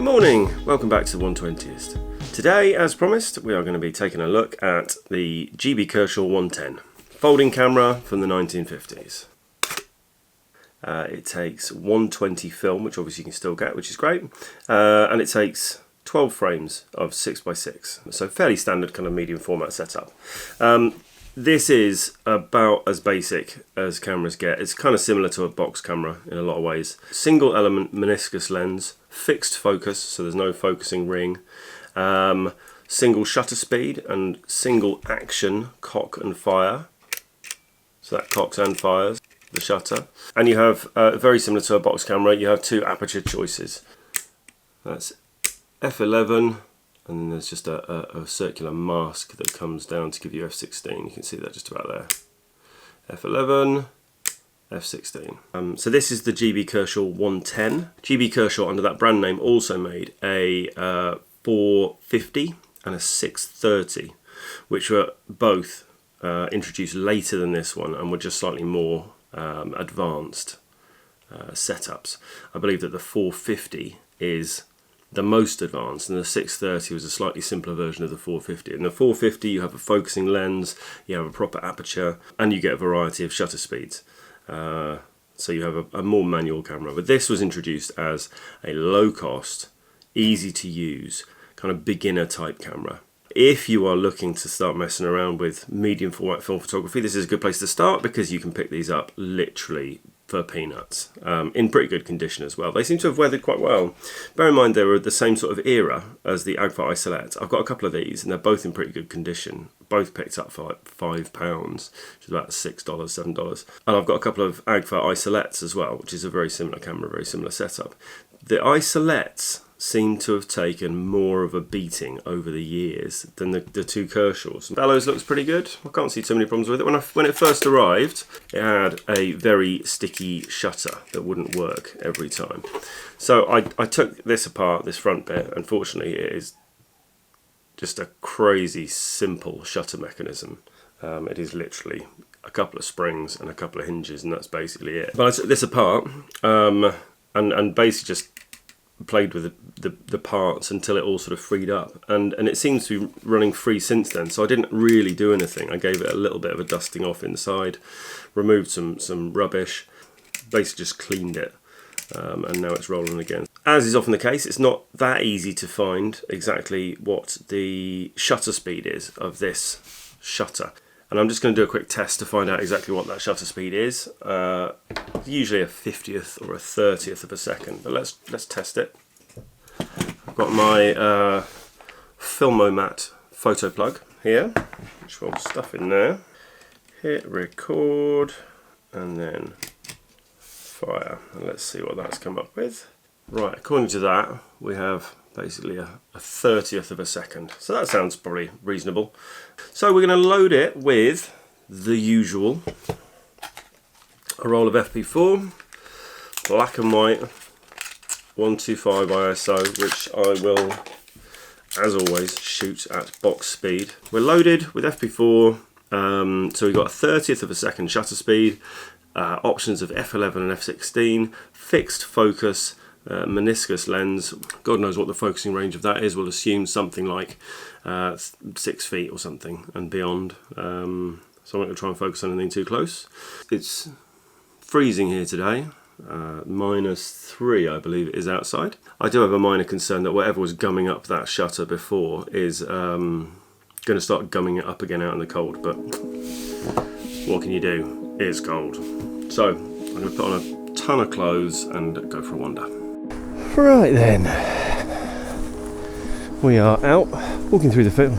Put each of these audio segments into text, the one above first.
morning, welcome back to the 120th. Today, as promised, we are going to be taking a look at the GB Kershaw 110, folding camera from the 1950s. It takes 120 film, which obviously you can still get, which is great, and it takes 12 frames of 6x6, so fairly standard kind of medium format setup. This is about as basic as cameras get. It's kind of similar to a box camera in a lot of ways. Single element meniscus lens, fixed focus, so there's no focusing ring, single shutter speed and single action cock and fire. So that cocks and fires the shutter. And you have, very similar to a box camera, you have two aperture choices. That's f11. And then there's just a circular mask that comes down to give you f16. You can see that just about there. F11, f16. So this is the GB Kershaw 110. GB Kershaw, under that brand name, also made a 450 and a 630, which were both introduced later than this one and were just slightly more advanced setups. I believe that the 450 is the most advanced, and the 630 was a slightly simpler version of the 450. In the 450 you have a focusing lens, you have a proper aperture, and you get a variety of shutter speeds. So you have a more manual camera. But this was introduced as a low cost, easy to use, kind of beginner type camera. If you are looking to start messing around with medium format film photography, this is a good place to start because you can pick these up literally for peanuts, in pretty good condition as well. They seem to have weathered quite well. Bear in mind they were the same sort of era as the Agfa isolette. I've got a couple of these and they're both in pretty good condition. Both picked up for like £5, which is about $6, $7. And I've got a couple of Agfa isolettes as well, which is a very similar camera, very similar setup. The isolettes seem to have taken more of a beating over the years than the two Kershaws. Bellows looks pretty good. I can't see too many problems with it. When it first arrived, it had a very sticky shutter that wouldn't work every time. So I took this apart, this front bit. Unfortunately, it is just a crazy simple shutter mechanism. It is literally a couple of springs and a couple of hinges, and that's basically it. But I took this apart and basically just played with the parts until it all sort of freed up, and it seems to be running free since then. So I didn't really do anything. I gave it a little bit of a dusting off inside, removed some rubbish, basically just cleaned it, and now it's rolling again. As is often the case, it's not that easy to find exactly what the shutter speed is of this shutter. And I'm just going to do a quick test to find out exactly what that shutter speed is. Usually a 50th or a 30th of a second, but let's test it. I've got my Filmomat photo plug here, which we'll stuff in there. Hit record and then fire. And let's see what that's come up with. Right, according to that, we have basically a 30th of a second. So that sounds probably reasonable. So we're going to load it with the usual. A roll of FP4, black and white, 125 ISO, which I will, as always, shoot at box speed. We're loaded with FP4, so we've got a 30th of a second shutter speed, options of F11 and F16, fixed focus, meniscus lens. God knows what the focusing range of that is. We'll assume something like 6 feet or something and beyond. So I'm not going to try and focus on anything too close. It's freezing here today. -3, I believe it is outside. I do have a minor concern that whatever was gumming up that shutter before is going to start gumming it up again out in the cold, but what can you do? It is cold. So I'm going to put on a ton of clothes and go for a wander. Right then, we are out walking through the field.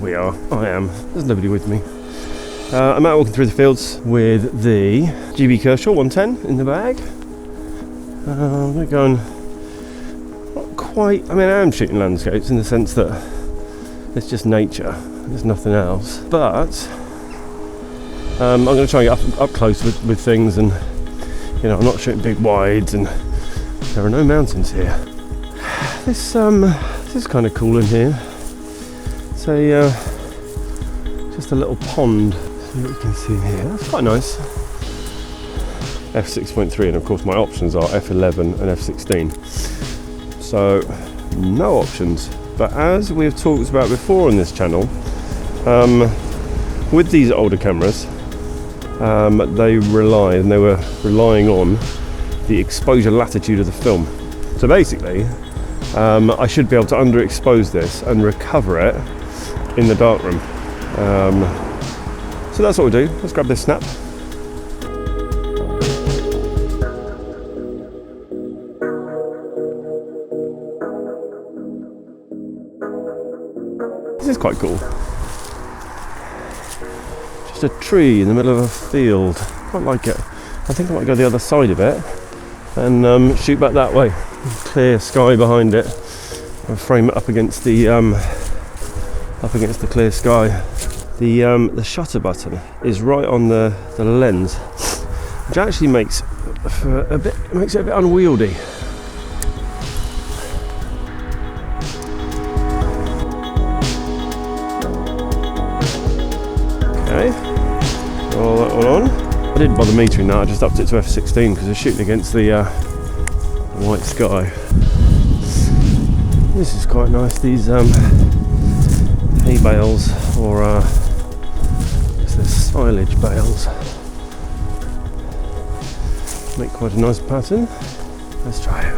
I am, there's nobody with me. I'm out walking through the fields with the GB Kershaw 110 in the bag. We're going, not quite, I am shooting landscapes in the sense that it's just nature, there's nothing else. But I'm going to try and get up close with things, and I'm not shooting big wides, and there are no mountains here. This is kind of cool in here. It's just a little pond. See what you can see here. That's quite nice. f6.3, and of course my options are f11 and f16. So no options. But as we've talked about before on this channel, with these older cameras, they were relying on the exposure latitude of the film. So basically, I should be able to underexpose this and recover it in the darkroom. So that's what we'll do. Let's grab this snap. This is quite cool. Just a tree in the middle of a field. Quite like it. I think I might go the other side of it and shoot back that way. Clear sky behind it. I'll frame it up against the clear sky. The shutter button is right on the lens, which actually makes it a bit unwieldy. Okay, roll that one on. I didn't bother metering that, I just upped it to f16 because it's shooting against the white sky. This is quite nice, these hay bales, or they're silage bales. Make quite a nice pattern. Let's try it.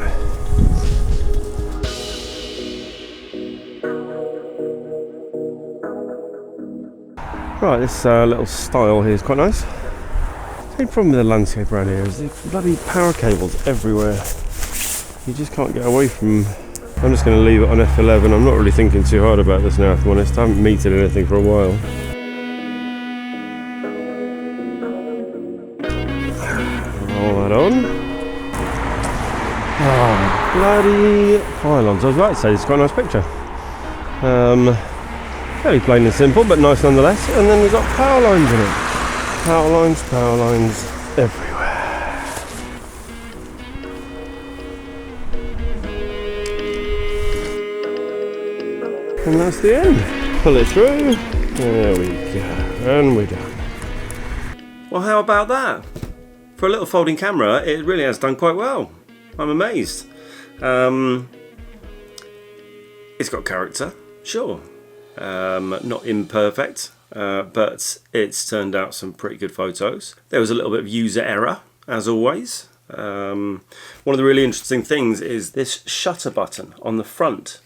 Right, this little style here is quite nice. The only problem with the landscape around here is the bloody power cables everywhere. You just can't get away from. I'm just going to leave it on F11. I'm not really thinking too hard about this now, if I'm honest. I haven't metered anything for a while. Roll that on. Oh, bloody pylons. I was about to say, this is quite a nice picture. Fairly plain and simple, but nice nonetheless. And then we've got power lines in it. Power lines everywhere. And that's the end. Pull it through. There we go. And we're done. Well, how about that? For a little folding camera, it really has done quite well. I'm amazed. It's got character, sure. Not imperfect, but it's turned out some pretty good photos. There was a little bit of user error, as always. One of the really interesting things is this shutter button on the front.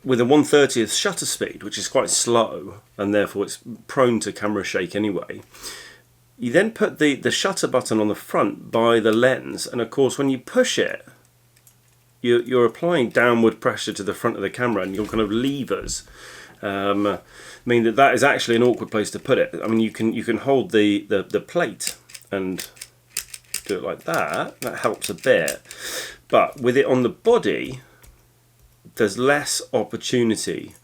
With a 1/30th shutter speed, which is quite slow, and therefore it's prone to camera shake anyway. You then put the shutter button on the front by the lens, and of course when you push it, you're applying downward pressure to the front of the camera, and your kind of levers mean that is actually an awkward place to put it. I mean, you can hold the plate and do it like that. That helps a bit, but with it on the body, there's less opportunity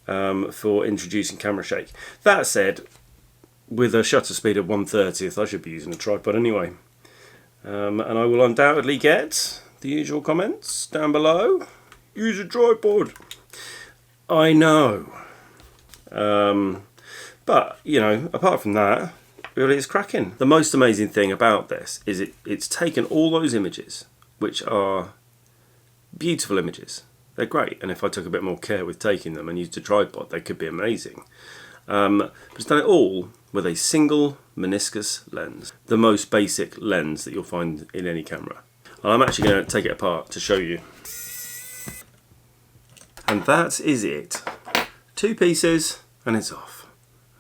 for introducing camera shake. That said, with a shutter speed of 1/30th, I should be using a tripod anyway. And I will undoubtedly get the usual comments down below. Use a tripod. I know. But, you know, apart from that, really it's cracking. The most amazing thing about this is it's taken all those images, which are beautiful images. They're great, and if I took a bit more care with taking them and used a tripod, they could be amazing. But it's done it all with a single meniscus lens, the most basic lens that you'll find in any camera. And I'm actually going to take it apart to show you. And that is it. 2 pieces, and it's off.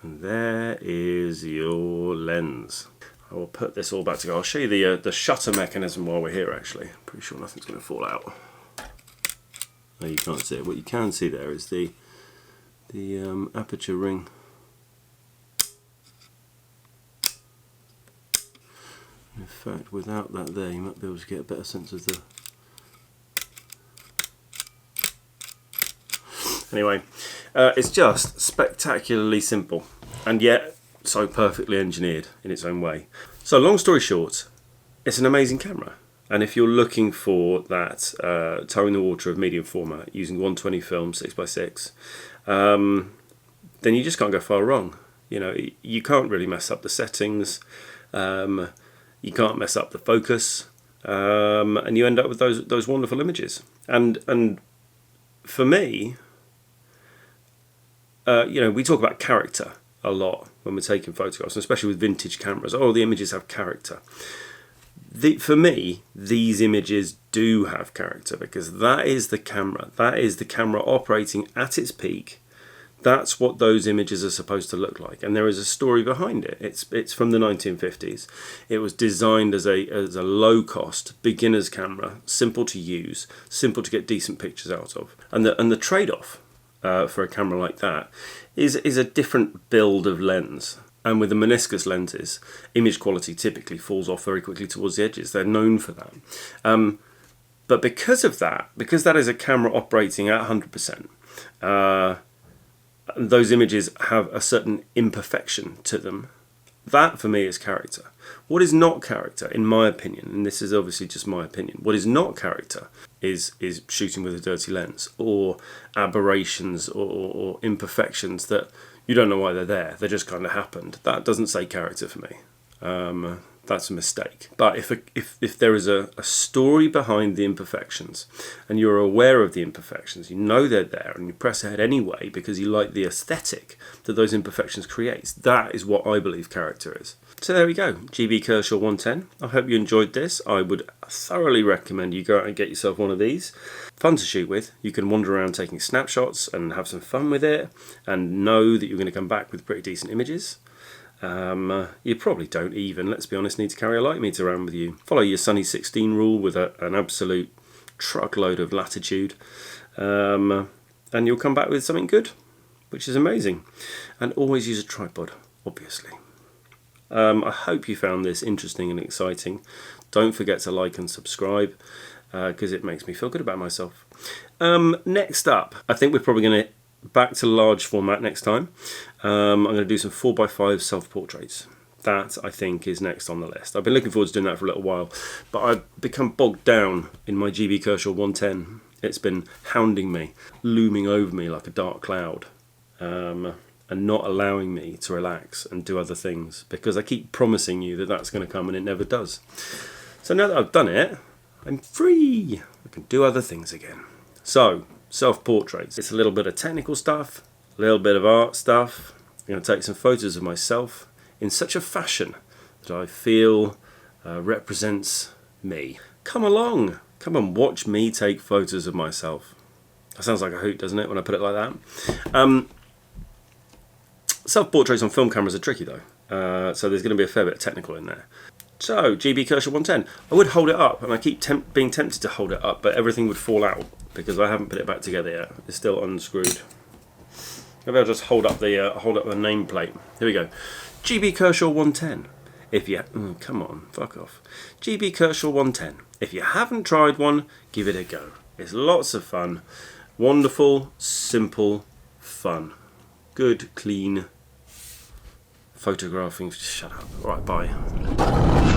And there is your lens. I will put this all back together. I'll show you the shutter mechanism while we're here, actually. Pretty sure nothing's going to fall out. No, you can't see it. What you can see there is the aperture ring. In fact, without that there, you might be able to get a better sense of the... Anyway, it's just spectacularly simple, and yet so perfectly engineered in its own way. So long story short, it's an amazing camera. And if you're looking for that toe in the water of medium format using 120 film 6x6, then you just can't go far wrong. You know, you can't really mess up the settings. You can't mess up the focus. and you end up with those wonderful images. And for me, we talk about character a lot when we're taking photographs, especially with vintage cameras. Oh, the images have character. For me, these images do have character, because that is the camera. That is the camera operating at its peak. That's what those images are supposed to look like, and there is a story behind it. It's from the 1950s. It was designed as a low-cost beginner's camera, simple to use, simple to get decent pictures out of. And the trade-off for a camera like that is a different build of lens. And with the meniscus lenses, image quality typically falls off very quickly towards the edges. They're known for that. But because that is a camera operating at 100%, those images have a certain imperfection to them. That, for me, is character. What is not character, in my opinion, and this is obviously just my opinion, what is not character is shooting with a dirty lens, or aberrations or imperfections that you don't know why they're there. They just kind of happened. That doesn't say character for me. That's a mistake. But if there is a story behind the imperfections, and you're aware of the imperfections, you know they're there, and you press ahead anyway because you like the aesthetic that those imperfections creates, that is what I believe character is. So there we go, GB Kershaw 110. I hope you enjoyed this. I would thoroughly recommend you go out and get yourself one of these. Fun to shoot with. You can wander around taking snapshots and have some fun with it, and know that you're going to come back with pretty decent images. You probably don't even, let's be honest, need to carry a light meter around with you. Follow your Sunny 16 rule with an absolute truckload of latitude, and you'll come back with something good, which is amazing. And always use a tripod, obviously. I hope you found this interesting and exciting. Don't forget to like and subscribe, because it makes me feel good about myself. Next up, I think we're probably going to back to large format next time. I'm going to do some 4x5 self-portraits. That, I think, is next on the list. I've been looking forward to doing that for a little while, but I've become bogged down in my GB Kershaw 110. It's been hounding me, looming over me like a dark cloud, and not allowing me to relax and do other things, because I keep promising you that that's going to come and it never does. So now that I've done it, I'm free. I can do other things again. So, self-portraits. It's a little bit of technical stuff, a little bit of art stuff. I'm going to take some photos of myself in such a fashion that I feel represents me. Come along. Come and watch me take photos of myself. That sounds like a hoot, doesn't it, when I put it like that? Self-portraits on film cameras are tricky, though. So there's going to be a fair bit of technical in there. So, GB Kershaw 110. I would hold it up, and I keep being tempted to hold it up, but everything would fall out because I haven't put it back together yet. It's still unscrewed. Maybe I'll just hold up the nameplate. Here we go. GB Kershaw 110. If you come on, fuck off. GB Kershaw 110. If you haven't tried one, give it a go. It's lots of fun. Wonderful, simple fun. Good, clean photographing. Shut up. Right, bye.